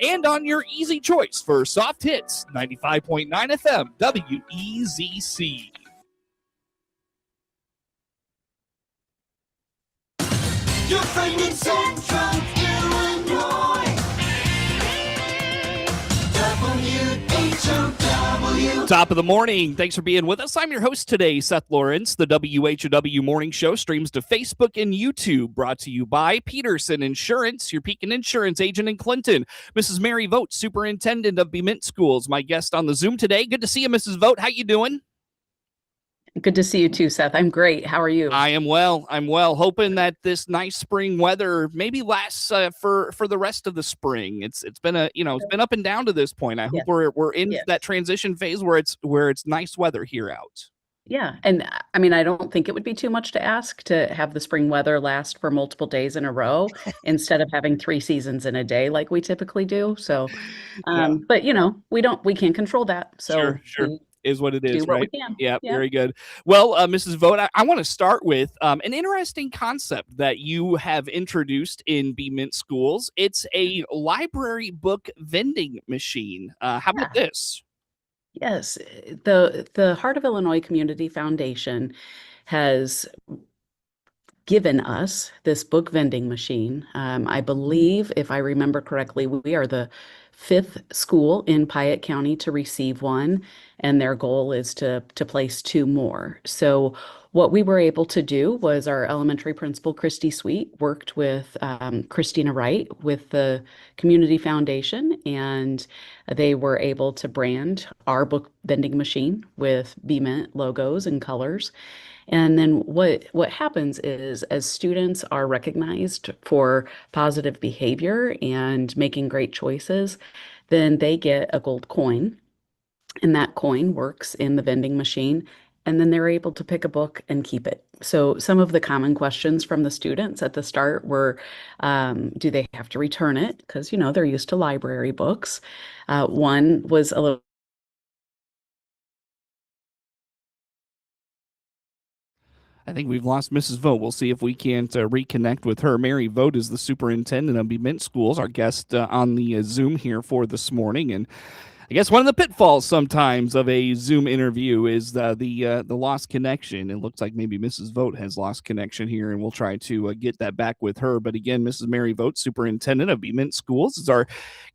and on your easy choice for soft hits 95.9 FM WEZC. You're finding Central Illinois. WHOW. Top of the morning. Thanks for being with us. I'm your host today, Seth Lawrence. The WHOW Morning Show streams to Facebook and YouTube. Brought to you by Peterson Insurance, your Pekin Insurance agent in Clinton. Mrs. Mary Vogt, Superintendent of Bement Schools, my guest on the Zoom today. Good to see you, Mrs. Vogt. How you doing? Good to see you too, Seth. I'm great. How are you? I am well. I'm well. Hoping that this nice spring weather maybe lasts for the rest of the spring. It's been it's been up and down to this point. I hope we're in that transition phase where it's nice weather here out. Yeah, and I mean, I don't think it would be too much to ask to have the spring weather last for multiple days in a row instead of having 3 seasons in a day like we typically do. So, but we can't control that. So sure. Is what it is, do what right? we can. Yeah, very good. Well, Mrs. Vogt, I want to start with an interesting concept that you have introduced in Bement schools. It's a library book vending machine. How about this? Yes, the Heart of Illinois Community Foundation has given us this book vending machine. I believe, if I remember correctly, we are the 5th school in Piatt County to receive one, and their goal is to place 2 more. So what we were able to do was our elementary principal, Christy Sweet, worked with Christina Wright with the Community Foundation, and they were able to brand our book vending machine with Bement logos and colors. And then what happens is, as students are recognized for positive behavior and making great choices, then they get a gold coin, and that coin works in the vending machine, and then they're able to pick a book and keep it. So some of the common questions from the students at the start were, do they have to return it? Because, they're used to library books. One was a little... I think we've lost Mrs. Vogt. We'll see if we can't reconnect with her. Mary Vogt is the superintendent of Bement Schools, our guest on the Zoom here for this morning. And I guess one of the pitfalls sometimes of a Zoom interview is the lost connection. It looks like maybe Mrs. Vogt has lost connection here, and we'll try to get that back with her. But again, Mrs. Mary Vogt, superintendent of Bement Schools, is our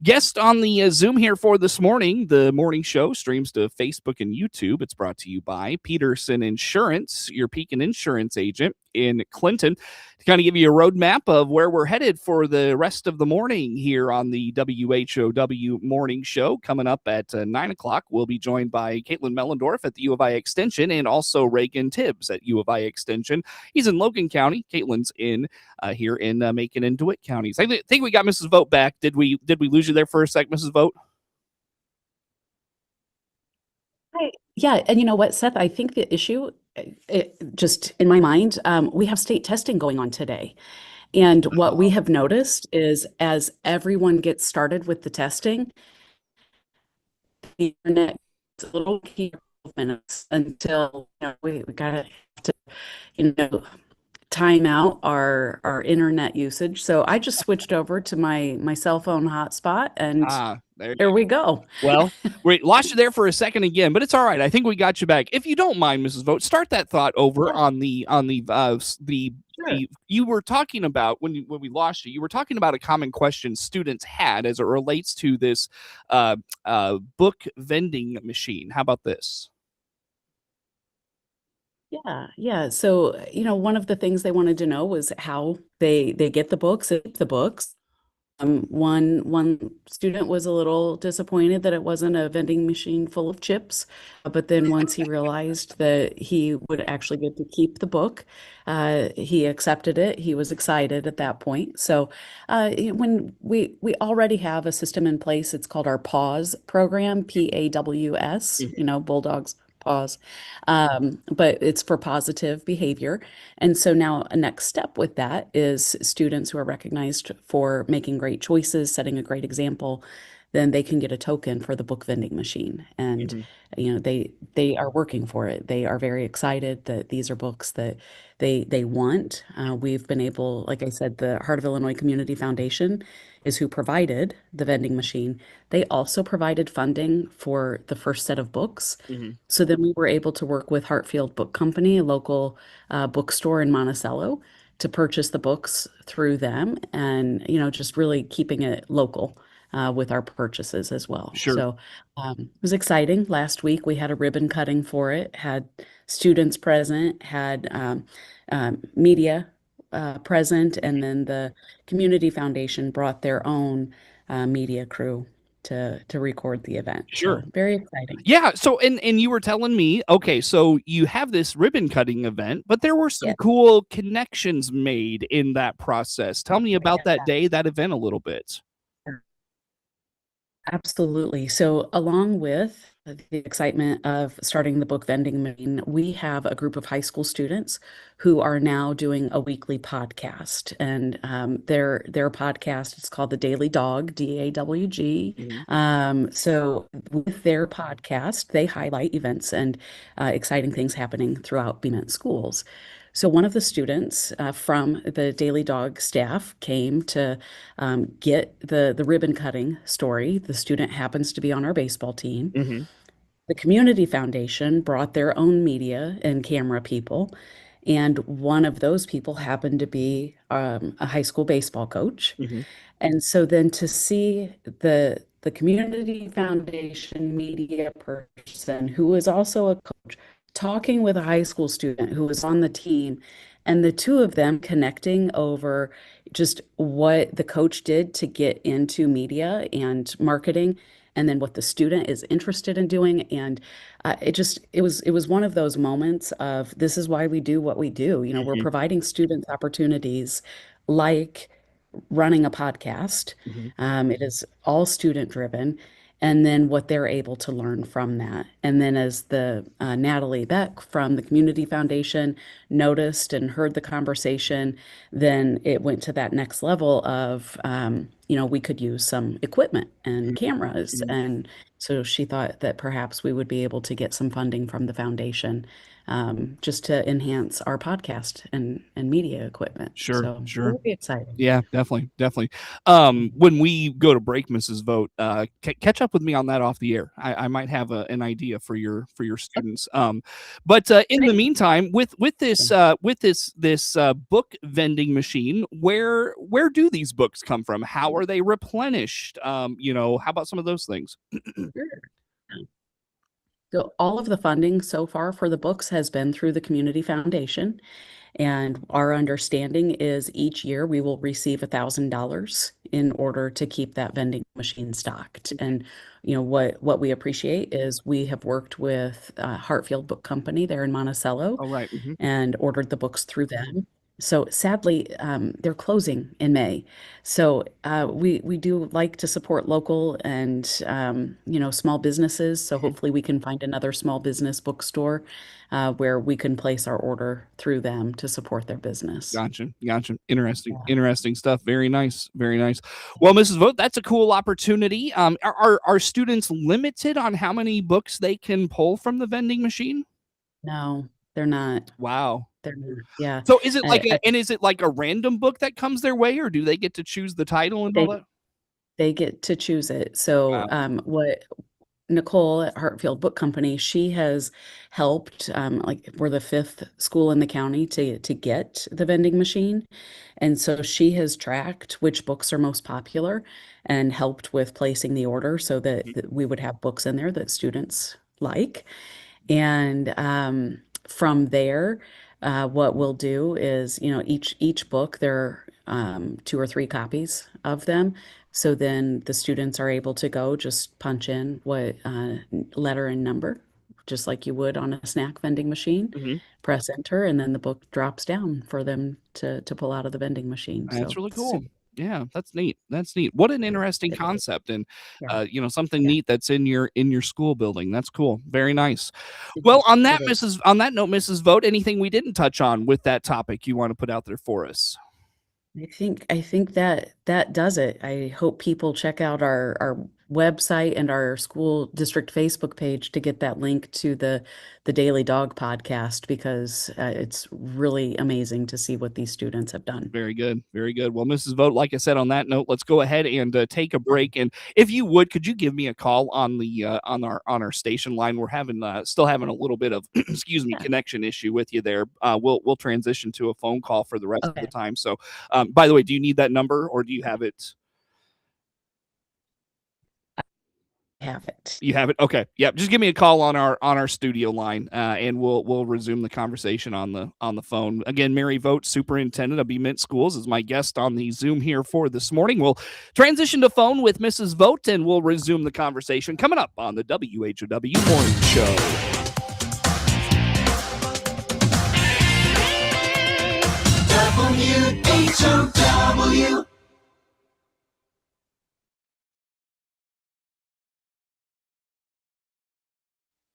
guest on the Zoom here for this morning. The morning show streams to Facebook and YouTube. It's brought to you by Peterson Insurance, your Pekin Insurance agent in Clinton, to kind of give you a roadmap of where we're headed for the rest of the morning here on the WHOW morning show. Coming up at 9 o'clock, we'll be joined by Caitlin Mellendorf at the U of I Extension, and also Reagan Tibbs at U of I Extension. He's in Logan County. Caitlin's in here in Macon and DeWitt counties. I think we got Mrs. Vogt back. Did we lose you there for a sec, Mrs. Vogt? Yeah, and you know what, Seth? I think the issue, just in my mind, we have state testing going on today. And what we have noticed is, as everyone gets started with the testing, the internet is a little key minutes until we gotta time out our internet usage. So I just switched over to my cell phone hotspot, and there we go. Well, we lost you there for a second again, but it's all right. I think we got you back. If you don't mind, Mrs. Vogt, start that thought over on the you were talking about when we lost you. You were talking about a common question students had as it relates to this book vending machine. How about this? Yeah. So, one of the things they wanted to know was how they get the books, One student was a little disappointed that it wasn't a vending machine full of chips, but then once he realized that he would actually get to keep the book, he accepted it. He was excited at that point. So when we already have a system in place, it's called our PAWS program, PAWS, Bulldogs. Pause. But it's for positive behavior. And so now a next step with that is students who are recognized for making great choices, setting a great example, then they can get a token for the book vending machine. And Mhm. they are working for it. They are very excited that these are books that they want. We've been able, like I said, the Heart of Illinois Community Foundation is who provided the vending machine. They also provided funding for the first set of books. Mhm. So then we were able to work with Hartfield Book Company, a local bookstore in Monticello, to purchase the books through them, and just really keeping it local with our purchases as well. Sure. So it was exciting. Last week we had a ribbon cutting for it, had students present, had media present, and then the community foundation brought their own media crew to record the event. So Sure. very exciting. Yeah, so and you were telling me, okay, so you have this ribbon cutting event, but there were some Yeah. cool connections made in that process. Tell me about that day, that event a little bit. Absolutely. So, along with the excitement of starting the book vending machine, we have a group of high school students who are now doing a weekly podcast, and their podcast is called the Daily Dog, DAWG. Mhm. So, with their podcast, they highlight events and exciting things happening throughout Bement schools. So one of the students from the Daily Dog staff came to get the ribbon cutting story. The student happens to be on our baseball team. Mhm. The community foundation brought their own media and camera people, and one of those people happened to be a high school baseball coach. Mhm. And so then to see the community foundation media person who was also a coach talking with a high school student who was on the team, and the two of them connecting over just what the coach did to get into media and marketing, and then what the student is interested in doing. And it was one of those moments of, this is why we do what we do. We're Mhm. providing students opportunities like running a podcast. Mhm. It is all student driven, and then what they're able to learn from that. And then as the Natalie Beck from the Community Foundation noticed and heard the conversation, then it went to that next level of, we could use some equipment and Mhm. cameras. Mhm. And so she thought that perhaps we would be able to get some funding from the foundation just to enhance our podcast and media equipment. Sure, So sure. very exciting. Yeah, definitely, definitely. When we go to break, Mrs. Vogt, catch up with me on that off the air. I might have an idea for your students. But in the Great. meantime, with this book vending machine, where do these books come from? How are they replenished? How about some of those things? Sure. So all of the funding so far for the books has been through the Community Foundation. And our understanding is each year we will receive $1,000 in order to keep that vending machine stocked. And what we appreciate is we have worked with Hartfield Book Company there in Monticello Oh, right. Mhm. and ordered the books through them. So sadly, they're closing in May. So we do like to support local and small businesses. So Mhm. hopefully we can find another small business bookstore where we can place our order through them to support their business. Gotcha, gotcha. Interesting, Yeah. interesting stuff. Very nice, very nice. Well, Mrs. Vogt, that's a cool opportunity. Are students limited on how many books they can pull from the vending machine? No, they're not. Wow. They're not. Yeah. So is it like I, is it like a random book that comes their way, or do they get to choose the title and all they that? they get to choose it. So Wow. what Nicole at Hartfield Book Company, she has helped, like we're the fifth school in the county to get the vending machine. And so she has tracked which books are most popular and helped with placing the order so Mhm. that we would have books in there that students like. And from there, what we'll do is, each book, there are 2 or 3 copies of them. So then the students are able to go just punch in what letter and number, just like you would on a snack vending machine, Mhm. press enter, and then the book drops down for them to pull out of the vending machine. That's So really cool. super. Yeah, that's neat. That's neat. What an interesting concept, and Yeah, something yeah, neat that's in your school building. That's cool. Very nice. it Well, is. It is. On that note, Mrs. Vogt, anything we didn't touch on with that topic you want to put out there for us? I think that That does it. I hope people check out our website and our school district Facebook page to get that link to the Daily Dog podcast, because it's really amazing to see what these students have done. Very good. Very good. Well, Mrs. Vogt, like I said, on that note, let's go ahead and take a break. And if you would, could you give me a call on the on our station line? We're having still having a little bit of excuse me, Yeah. connection issue with you there. We'll transition to a phone call for the rest of the Okay. time. So, by the way, do you need that number or do you have it? Have it. You have it. Okay. Yep. Just give me a call on our studio line, and we'll resume the conversation on the phone. Again, Mary Vogt, Superintendent of Bement Schools, is my guest on the Zoom here for this morning. We'll transition to phone with Mrs. Vogt, and we'll resume the conversation coming up on the WHOW Morning Show. WHOW.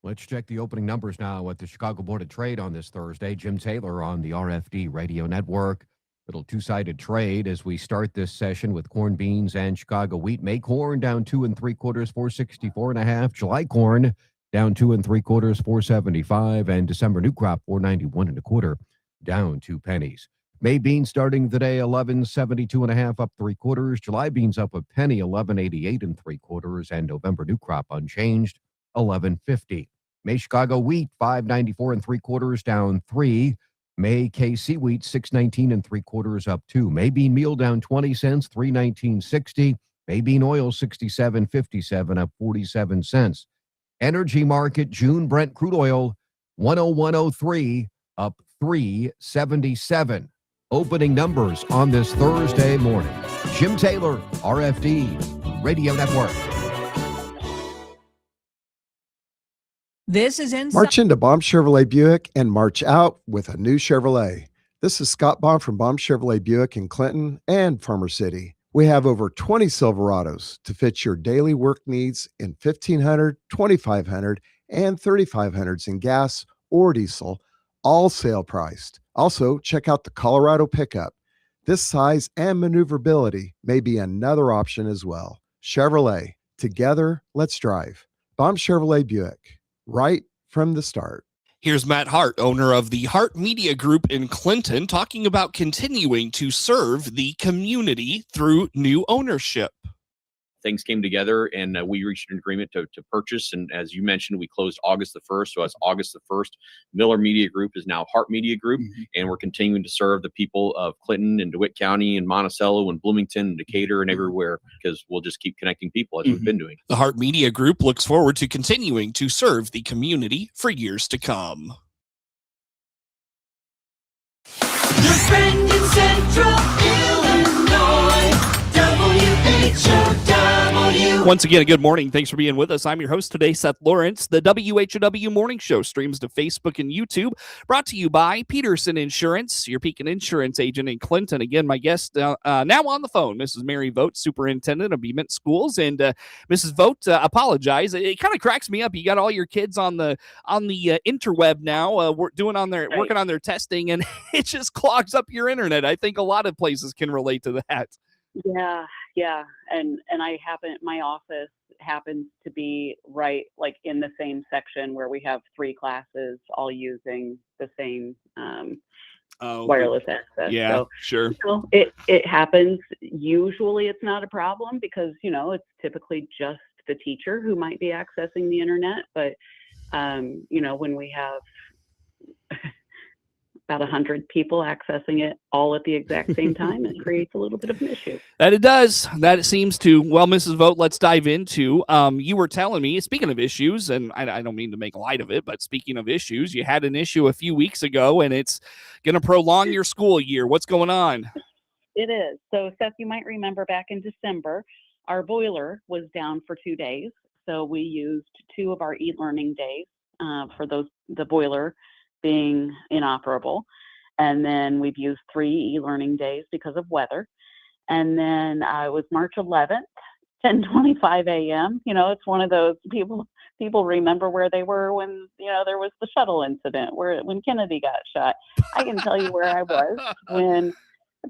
Let's check the opening numbers now at the Chicago Board of Trade on this Thursday. Jim Taylor on the RFD Radio Network. Little two-sided trade as we start this session with corn, beans, and Chicago wheat. May corn down 2 3/4, 464.5. July corn down 2 3/4, 475, and December new crop 491 1/4, down 2 pennies. May beans starting the day 11.72.5, up 3/4. July beans up a penny, 11.88 3/4, and November new crop unchanged, 11.50. May Chicago wheat 5.94 3/4, down 3. May KC wheat 6.19 3/4, up 2. May bean meal down 20 cents, 3.1960. May bean oil 67.57, up 47 cents. Energy market June Brent crude oil 101.03, up 3.77. Opening numbers on this Thursday morning. Jim Taylor, RFD Radio Network. This is Inside. March into Baum Chevrolet Buick and march out with a new Chevrolet. This is Scott Baum from Baum Chevrolet Buick in Clinton and Farmer City. We have over 20 Silverados to fit your daily work needs in 1500, 2500, and 3500s in gas or diesel, all sale priced. Also, check out the Colorado pickup. This size and maneuverability may be another option as well. Chevrolet, together, let's drive. Baum Chevrolet Buick. Right from the start. Here's Matt Hart, owner of the Hart Media Group in Clinton, talking about continuing to serve the community through new ownership. Things came together and we reached an agreement to purchase. And as you mentioned, we closed August the 1st. So as August the 1st, Miller Media Group is now Hart Media Group. And we're continuing to serve the people of Clinton and DeWitt County and Monticello and Bloomington and Decatur and everywhere, because we'll just keep connecting people as we've been doing. The Hart Media Group looks forward to continuing to serve the community for years to come. Your friend in Central Illinois. WHOW. Once again, a good morning. Thanks for being with us. I'm your host today, Seth Lawrence. The WHOW Morning Show streams to Facebook and YouTube, brought to you by Peterson Insurance, your Pekin Insurance agent in Clinton. Again, my guest now on the phone, Mrs. Mary Vogt, Superintendent of Bement Schools. And Mrs. Vogt, apologize. It kind of cracks me up. You got all your kids on the interweb now, working on their testing, and it just clogs up your internet. I think a lot of places can relate to that. Yeah. And my office happens to be right like in the same section where we have 3 classes all using the same wireless access. Yeah, so, sure. It happens. Usually it's not a problem because, it's typically just the teacher who might be accessing the internet. But, when we have about 100 people accessing it all at the exact same time, it creates a little bit of an issue. That it does. That it seems to. Well, Mrs. Vogt, let's dive into. You were telling me, speaking of issues, and I don't mean to make light of it, but speaking of issues, you had an issue a few weeks ago, and it's going to prolong your school year. What's going on? It is. So, Seth, you might remember back in December, our boiler was down for 2 days. So we used 2 of our e-learning days for the boiler being inoperable. And then we've used 3 e-learning days because of weather. And then it was March 11th, 10:25 a.m. It's one of those people remember where they were when, there was the shuttle incident when Kennedy got shot. I can tell you where I was when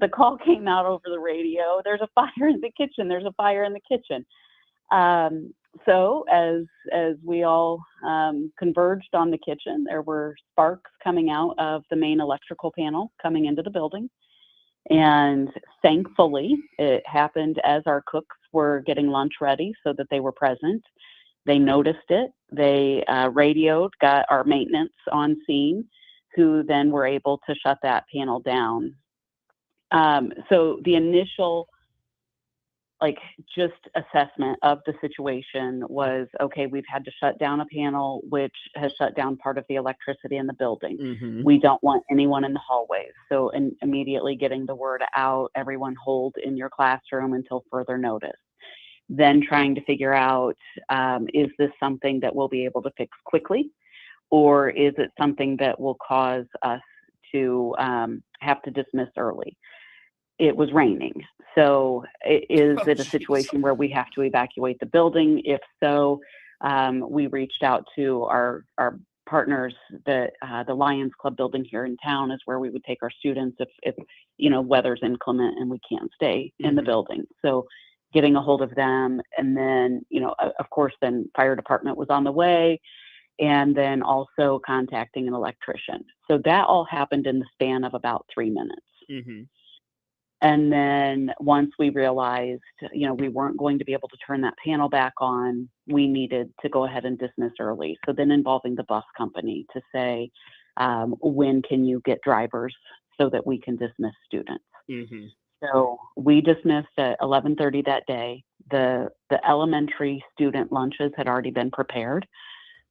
the call came out over the radio. There's a fire in the kitchen. There's a fire in the kitchen. So as we all converged on the kitchen, there were sparks coming out of the main electrical panel coming into the building. And thankfully, it happened as our cooks were getting lunch ready so that they were present. They noticed it. They radioed, got our maintenance on scene, who then were able to shut that panel down. So the initial, just assessment of the situation was, okay, we've had to shut down a panel, which has shut down part of the electricity in the building. Mm-hmm. We don't want anyone in the hallways. So immediately getting the word out, everyone hold in your classroom until further notice. Then trying to figure out, is this something that we'll be able to fix quickly? Or is it something that will cause us to have to dismiss early? It was raining. So is it a situation where we have to evacuate the building? If so, we reached out to our partners that the Lions Club building here in town is where we would take our students if weather's inclement and we can't stay in the building. So getting a hold of them, and then, of course, then fire department was on the way, and then also contacting an electrician. So that all happened in the span of about 3 minutes. Mm-hmm. And then once we realized, we weren't going to be able to turn that panel back on, we needed to go ahead and dismiss early. So then involving the bus company to say, when can you get drivers so that we can dismiss students? Mm-hmm. So we dismissed at 11:30 that day. The elementary student lunches had already been prepared.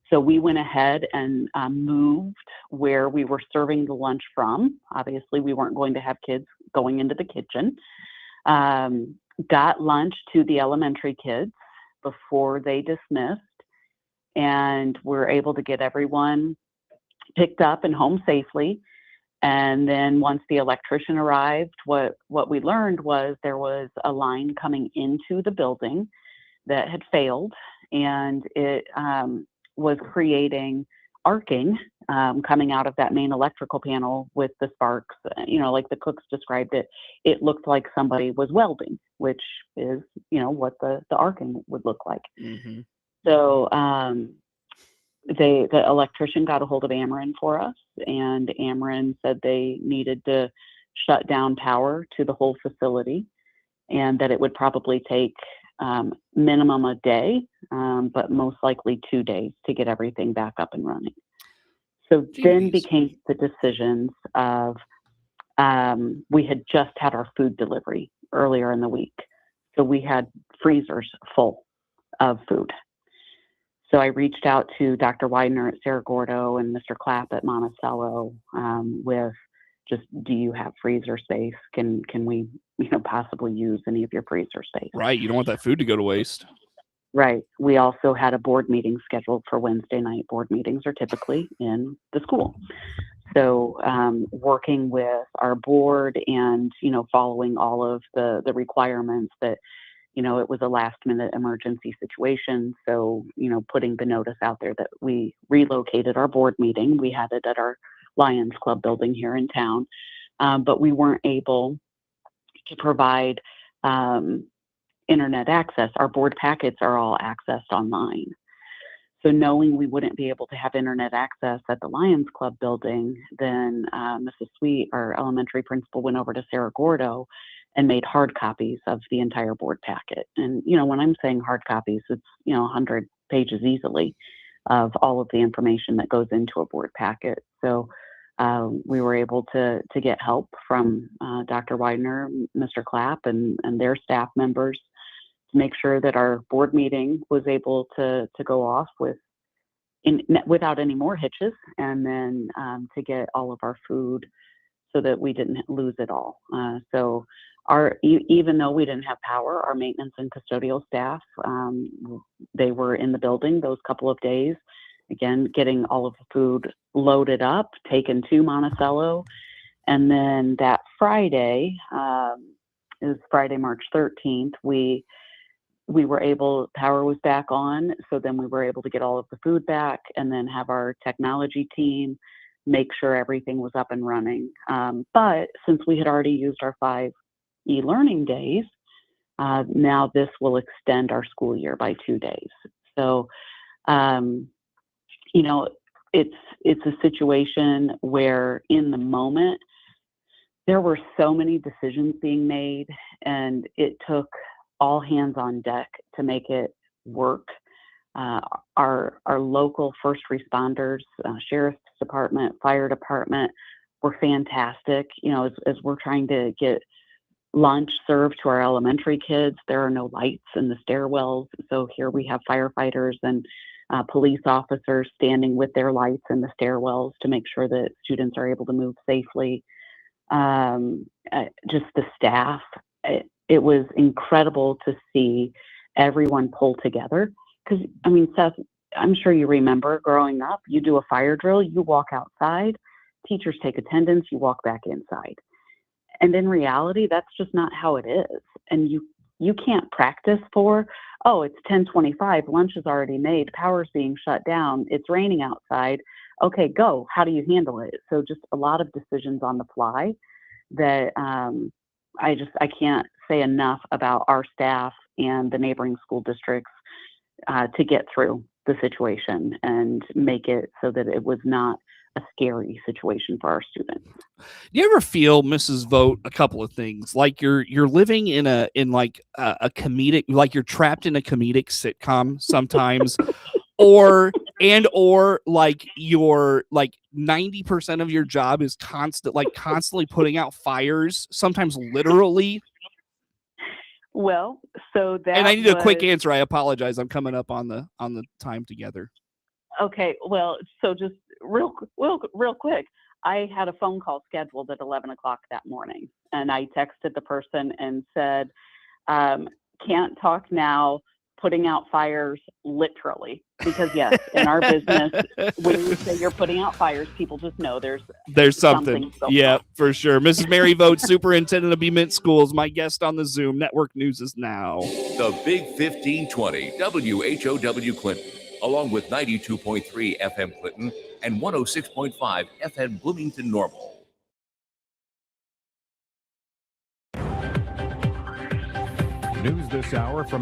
So we went ahead and moved where we were serving the lunch from. Obviously, we weren't going to have kids going into the kitchen. Got lunch to the elementary kids before they dismissed, and we're able to get everyone picked up and home safely. And then once the electrician arrived, what we learned was there was a line coming into the building that had failed, and it was creating arcing coming out of that main electrical panel with the sparks. Like the cooks described it, it looked like somebody was welding, which is, what the arcing would look like. Mm-hmm. So the electrician got a hold of Ameren for us, and Ameren said they needed to shut down power to the whole facility, and that it would probably take minimum a day, but most likely 2 days to get everything back up and running. So then became the decisions of, we had just had our food delivery earlier in the week. So we had freezers full of food. So I reached out to Dr. Widener at Cerro Gordo and Mr. Clapp at Monticello with just, do you have freezer space? Can we, possibly use any of your freezer space? Right. You don't want that food to go to waste. Right. We also had a board meeting scheduled for Wednesday night. Board meetings are typically in the school. So working with our board and, following all of the requirements that, it was a last minute emergency situation. So, putting the notice out there that we relocated our board meeting. We had it at our Lions Club building here in town, but we weren't able to provide internet access. Our board packets are all accessed online. So knowing we wouldn't be able to have internet access at the Lions Club building, then Mrs. Sweet, our elementary principal, went over to Cerro Gordo and made hard copies of the entire board packet. And, when I'm saying hard copies, it's, 100 pages easily of all of the information that goes into a board packet. So we were able to get help from Dr. Widener, Mr. Clapp, and their staff members to make sure that our board meeting was able to go off without any more hitches, and then to get all of our food so that we didn't lose it all. So even though we didn't have power, our maintenance and custodial staff, they were in the building those couple of days, again, getting all of the food loaded up, taken to Monticello. And then that Friday, is Friday, March 13th, we were able, power was back on. So then we were able to get all of the food back, and then have our technology team make sure everything was up and running. But since we had already used our 5 e-learning days, now this will extend our school year by 2 days. So, you know, it's a situation where in the moment, there were so many decisions being made, and it took all hands on deck to make it work. Our local first responders, sheriff's department, fire department were fantastic. You know, as we're trying to get lunch served to our elementary kids, there are no lights in the stairwells. So here we have firefighters and police officers standing with their lights in the stairwells to make sure that students are able to move safely. Just the staff, it was incredible to see everyone pull together. Because, I mean, Seth, I'm sure you remember growing up, you do a fire drill, you walk outside, teachers take attendance, you walk back inside. And in reality, that's just not how it is. And you can't practice for, oh, it's 10:25, lunch is already made, power's being shut down, it's raining outside. Okay, go. How do you handle it? So just a lot of decisions on the fly that I can't say enough about our staff and the neighboring school districts to get through the situation and make it so that it was not a scary situation for our students. Do you ever feel, Mrs. Vogt, a couple of things like you're living in a comedic, like you're trapped in a comedic sitcom sometimes, or like you're like 90% of your job is constantly putting out fires, sometimes literally? Well, so that And I need a quick answer. I apologize. I'm coming up on the time together. Okay, well, so just real quick, I had a phone call scheduled at 11 o'clock that morning, and I texted the person and said, can't talk now, putting out fires literally. Because yes, in our business, when you say you're putting out fires, people just know there's something. Yeah, for sure. Mrs. Mary Vogt, Superintendent of Bement Schools, my guest on the Zoom. Network News is now. The Big 1520 WHOW Clinton, along with 92.3 FM Clinton and 106.5 FM Bloomington Normal. News this hour from